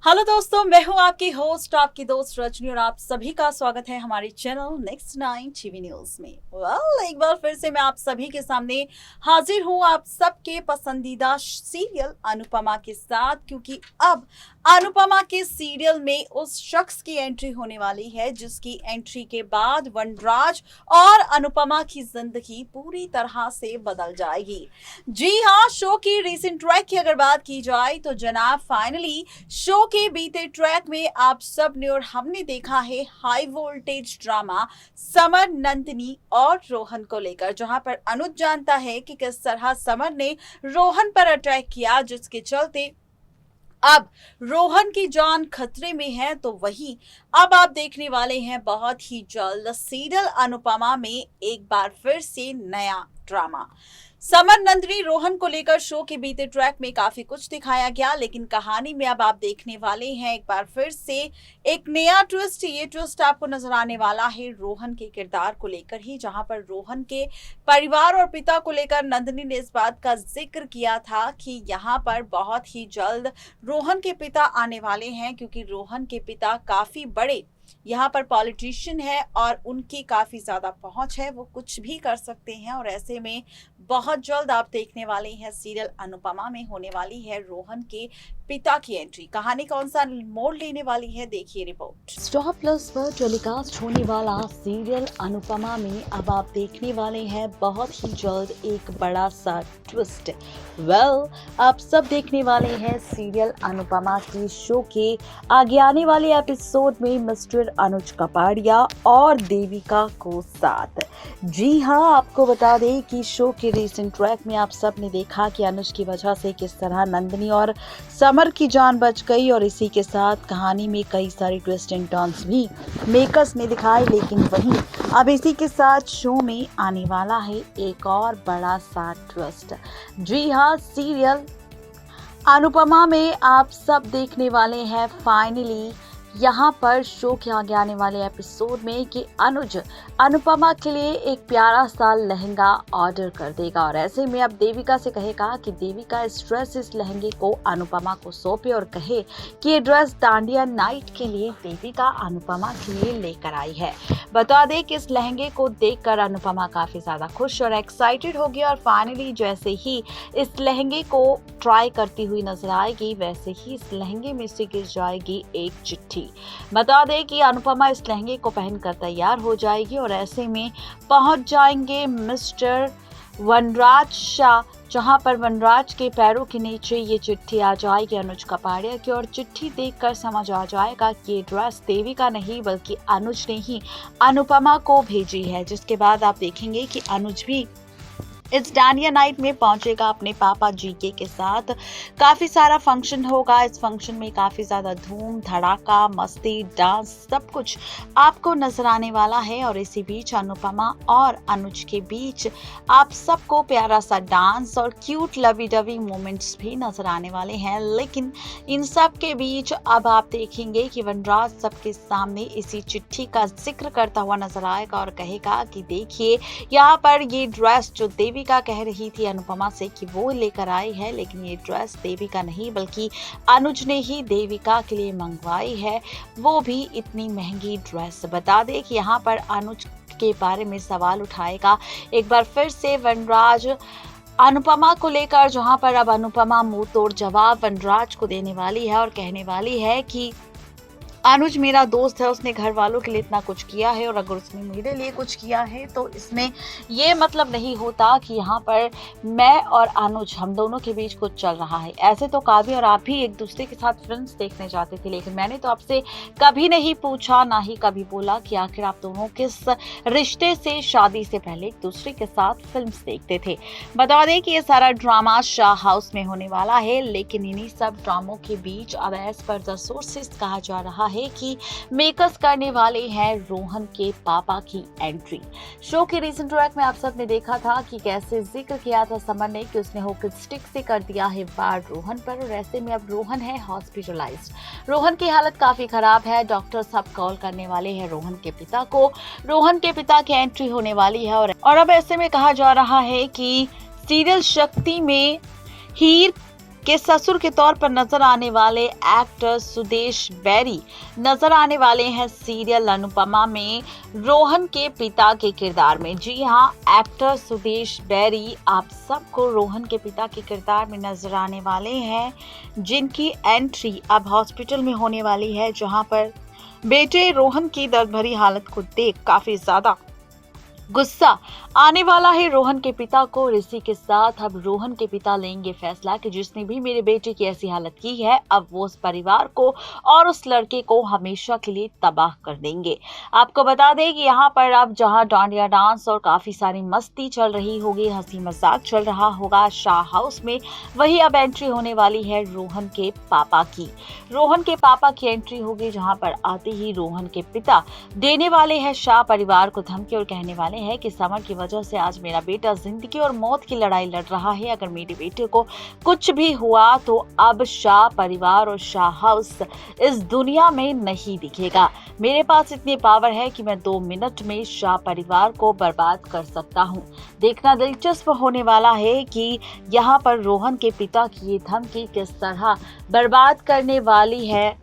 Hello दोस्तों, मैं हूं आपकी होस्ट, आपकी दोस्त रजनी और आप सभी का स्वागत है हमारे चैनल नेक्स्ट 9 टीवी न्यूज में। एक बार फिर से मैं आप सभी के सामने हाजिर हूं आप सबके पसंदीदा सीरियल अनुपमा के साथ, क्योंकि अब अनुपमा के सीरियल में उस शख्स की एंट्री होने वाली है जिसकी एंट्री के बाद वनराज और अनुपमा की जिंदगी पूरी तरह से बदल जाएगी। जी हाँ, शो की रीसेंट ट्रैक की अगर बात की जाए तो जनाब फाइनली शो के बीते ट्रैक में आप सब ने और हमने देखा है high voltage drama summer, Nandini और रोहन को लेकर, जहां पर अनुज जानता है कि किस तरह समर ने रोहन पर अटैक किया, जिसके चलते अब रोहन की जान खतरे में है। तो वहीं अब आप देखने वाले हैं बहुत ही जल्द सीरियल अनुपमा में एक बार फिर से नया ड्रामा। समर, नंदिनी, रोहन को लेकर शो के बीते ट्रैक में काफी कुछ दिखाया गया, लेकिन कहानी में अब आप देखने वाले हैं एक बार फिर से एक नया ट्विस्ट। ये ट्विस्ट आपको नजर आने वाला है रोहन के किरदार को लेकर ही, जहां पर रोहन के परिवार और पिता को लेकर नंदिनी ने इस बात का जिक्र किया था कि यहाँ पर बहुत ही जल्द रोहन के पिता आने वाले हैं, क्योंकि रोहन के पिता काफी बड़े यहाँ पर पॉलिटिशियन है और उनकी काफी ज्यादा पहुंच है, वो कुछ भी कर सकते हैं। और ऐसे में बहुत जल्द आप देखने वाले हैं सीरियल अनुपमा में होने वाली है रोहन के पिता की एंट्री। कहानी कौन सा मोड़ लेने वाली है, देखिए रिपोर्ट। स्टार प्लस पर टेलीकास्ट होने वाला सीरियल अनुपमा में अब आप देखने वाले हैं बहुत ही जल्द एक बड़ा सा ट्विस्ट। आप सब देखने वाले हैं सीरियल अनुपमा की शो के आगे आने वाले एपिसोड में मिस्टर अनुज कपाड़िया और देविका को साथ। जी हाँ, आपको बता दें कि शो के रीसेंट ट्रैक में आप सब ने देखा कि अनुज की वजह से किस तरह नंदिनी और समर की जान बच गई, और इसी के साथ कहानी में कई सारे ट्विस्ट एंड टर्न्स भी मेकर्स ने दिखाए। लेकिन वहीं अब इसी के साथ शो में आने वाला है एक और बड़ा सा ट्विस्ट। जी हाँ, सीरियल अनुपमा में आप सब देखने वाले हैं फाइनली यहाँ पर शो के आगे आने वाले एपिसोड में कि अनुज अनुपमा के लिए एक प्यारा सा लहंगा ऑर्डर कर देगा, और ऐसे में अब देविका से कहेगा कि देविका इस लहंगे को अनुपमा को सौंपे और कहे कि ये ड्रेस दांडिया नाइट के लिए देविका अनुपमा के लिए लेकर आई है। बता दें कि इस लहंगे को देखकर अनुपमा काफी ज्यादा खुश और एक्साइटेड होगी, और फाइनली जैसे ही इस लहंगे को ट्राई करती हुई नजर आएगी वैसे ही इस लहंगे में से गिर जाएगी एक चिट्ठी। बता दें कि अनुपमा इस लहंगे को पहनकर तैयार हो जाएगी और ऐसे में पहुंच जाएंगे मिस्टर वनराज शाह, जहां पर वनराज के पैरों के नीचे ये चिट्ठी आ जाएगी अनुज कपाड़िया की, और चिट्ठी देखकर समझ आ जाएगा कि ये ड्रेस देविका नहीं बल्कि अनुज ने ही अनुपमा को भेजी है। जिसके बाद आप देखेंगे कि अनुज भी इस डांडिया नाइट में पहुंचेगा अपने पापा जीके के साथ। काफी सारा फंक्शन होगा, इस फंक्शन में काफी ज्यादा धूम धड़ाका, मस्ती, डांस सब कुछ आपको नजर आने वाला है। और इसी बीच अनुपमा और अनुज के बीच आप सबको प्यारा सा डांस और क्यूट लवी डवी मोमेंट्स भी नजर आने वाले हैं। लेकिन इन सब के बीच अब आप देखेंगे कि वनराज सबके सामने इसी चिट्ठी का जिक्र करता हुआ नजर आएगा और कहेगा कि देखिए यहाँ पर ये ड्रेस जो देविका कह रही थी अनुपमा से कि वो लेकर आई है, लेकिन ये ड्रेस देविका नहीं बल्कि अनुज ने ही देविका के लिए मंगवाई है, वो भी इतनी महंगी ड्रेस। बता दें कि यहाँ पर अनुज के बारे में सवाल उठाएगा एक बार फिर से वनराज अनुपमा को लेकर, जहां पर अब अनुपमा मुंह तोड़ जवाब वनराज को देने वाली है और कहने वाली है कि अनुज मेरा दोस्त है, उसने घर वालों के लिए इतना कुछ किया है, और अगर उसने मेरे लिए कुछ किया है तो इसमें ये मतलब नहीं होता कि यहाँ पर मैं और अनुज हम दोनों के बीच कुछ चल रहा है। ऐसे तो काव्य और आप भी एक दूसरे के साथ फिल्म्स देखने जाते थे, लेकिन मैंने तो आपसे कभी नहीं पूछा, ना ही कभी बोला कि आखिर आप दोनों किस रिश्ते से शादी से पहले एक दूसरे के साथ फिल्म्स देखते थे। बता दें कि ये सारा ड्रामा शाह हाउस में होने वाला है, लेकिन इन्हीं सब ड्रामों के बीच अब एज पर द सोर्सेस कहा जा रहा है कि मेकर्स करने वाले हैं रोहन के पापा की एंट्री। शो के रीसेंट ट्रैक में आप सब ने देखा था कि कैसे जिक्र किया था समर ने कि उसने हॉकी स्टिक से कर दिया है वार रोहन पर, और ऐसे में अब रोहन है हॉस्पिटलाइज्ड। रोहन की हालत काफी खराब है, डॉक्टर सब कॉल करने वाले हैं रोहन के पिता को। रोहन के पिता की एंट्री होने वाली है और अब ऐसे में कहा जा रहा है कि सीरियल शक्ति में हीर के ससुर के तौर पर नजर आने वाले एक्टर सुदेश बैरी नजर आने वाले हैं सीरियल अनुपमा में रोहन के पिता के किरदार में। जी हाँ, एक्टर सुदेश बैरी आप सबको रोहन के पिता के किरदार में नजर आने वाले हैं, जिनकी एंट्री अब हॉस्पिटल में होने वाली है, जहां पर बेटे रोहन की दर्द भरी हालत को देख काफी ज्यादा गुस्सा आने वाला है रोहन के पिता को। और इसी के साथ अब रोहन के पिता लेंगे फैसला कि जिसने भी मेरे बेटे की ऐसी हालत की है, अब वो उस परिवार को और उस लड़के को हमेशा के लिए तबाह कर देंगे। आपको बता दें कि यहाँ पर अब जहाँ डांडिया डांस और काफी सारी मस्ती चल रही होगी, हंसी मजाक चल रहा होगा शाह हाउस में, वही अब एंट्री होने वाली है रोहन के पापा की। रोहन के पापा की एंट्री होगी, जहाँ पर आते ही रोहन के पिता देने वाले हैं शाह परिवार को धमकी और कहने वाले है कि समर की वजह से आज मेरा बेटा जिंदगी और मौत की लड़ाई लड़ रहा है। अगर मेरे बेटे को कुछ भी हुआ तो अब शाह परिवार और शाह हाउस इस दुनिया में नहीं दिखेगा। मेरे पास इतनी पावर है कि मैं 2 मिनट में शाह परिवार को बर्बाद कर सकता हूं। देखना दिलचस्प होने वाला है कि यहाँ पर रोहन के पिता की ये धमकी किस तरह बर्बाद करने वाली है,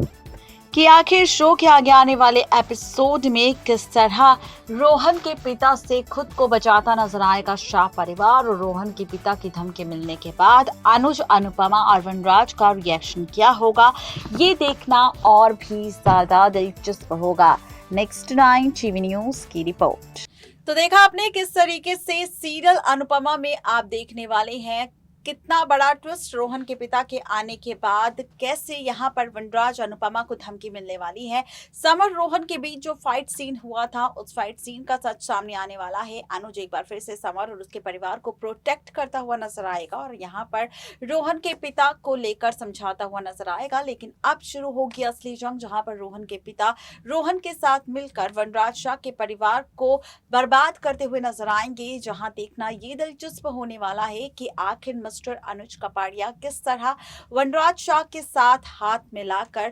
कि आखिर शो के आगे आने वाले एपिसोड में किस तरह रोहन के पिता से खुद को बचाता नजर आएगा शाह परिवार। और रोहन के पिता की धमकी मिलने के बाद अनुज, अनुपमा और वनराज का रिएक्शन क्या होगा, ये देखना और भी ज्यादा दिलचस्प होगा। नेक्स्ट 9 टीवी न्यूज की रिपोर्ट। तो देखा आपने किस तरीके से सीरियल अनुपमा में आप देखने वाले हैं कितना बड़ा ट्विस्ट रोहन के पिता के आने के बाद, कैसे यहाँ पर वनराज अनुपमा को धमकी मिलने वाली है। समर रोहन के बीच जो फाइट सीन हुआ था, उस फाइट सीन का सच सामने आने वाला है। अनुज एक बार फिर से समर और उसके परिवार को प्रोटेक्ट करता हुआ नजर आएगा और यहाँ पर रोहन के पिता को लेकर समझाता हुआ नजर आएगा। लेकिन अब शुरू होगी असली जंग, जहाँ पर रोहन के पिता रोहन के साथ मिलकर वनराज शाह के परिवार को बर्बाद करते हुए नजर आएंगे। जहाँ देखना ये दिलचस्प होने वाला है कि आखिर मिस्टर अनुज कपाड़िया किस तरह वनराज शाह के साथ हाथ मिलाकर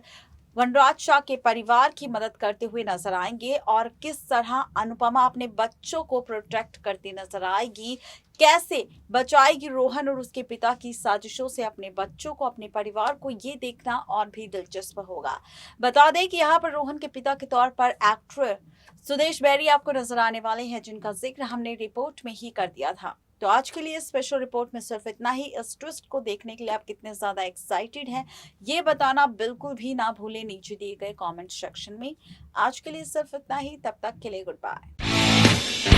वनराज शाह के परिवार की मदद करते हुए नजर आएंगे और किस तरह अनुपमा अपने बच्चों को प्रोटेक्ट करती नजर आएगी, कैसे बचाएगी रोहन और उसके पिता की साजिशों से अपने बच्चों को, अपने परिवार को, ये देखना और भी दिलचस्प होगा। बता दें कि यहाँ पर रोहन के पिता के तौर पर एक्टर सुदेश बैरी आपको नजर आने वाले हैं, जिनका जिक्र हमने रिपोर्ट में ही कर दिया था। तो आज के लिए स्पेशल रिपोर्ट में सिर्फ इतना ही। इस ट्विस्ट को देखने के लिए आप कितने ज्यादा एक्साइटेड हैं, ये बताना बिल्कुल भी ना भूलें नीचे दिए गए कमेंट सेक्शन में। आज के लिए सिर्फ इतना ही, तब तक के लिए गुड बाय।